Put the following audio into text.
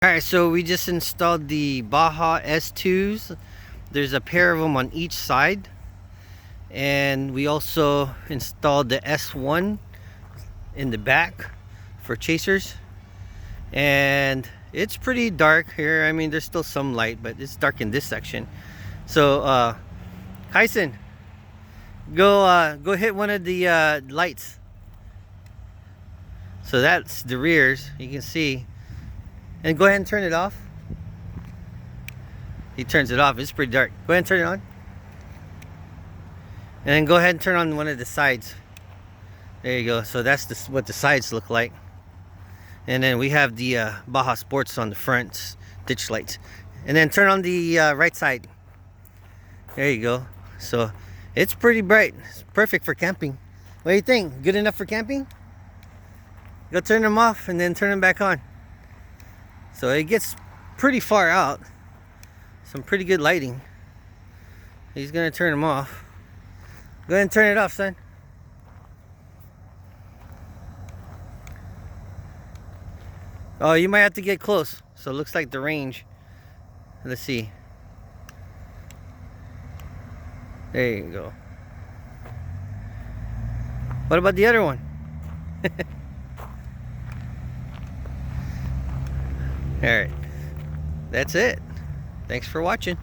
Alright, so we just installed the Baja S2s. There's a pair of them on each side. And we also installed the S1 in the back for chasers. And it's pretty dark here. I mean, there's still some light, but it's dark in this section. So, Kyson, go hit one of the lights. So that's the rears, you can see. And go ahead and turn it off. He turns it off. It's pretty dark. Go ahead and turn it on. And then go ahead and turn on one of the sides. There you go. So that's what the sides look like. And then we have the Baja Sports on the front, ditch lights. And then turn on the right side. There you go. So it's pretty bright. It's perfect for camping. What do you think? Good enough for camping? Go turn them off and then turn them back on. So it gets pretty far out. Some pretty good lighting. He's gonna turn them off. Go ahead and turn it off, son. Oh, you might have to get close. So it looks like the range. Let's see. There you go. What about the other one? Alright, that's it. Thanks for watching.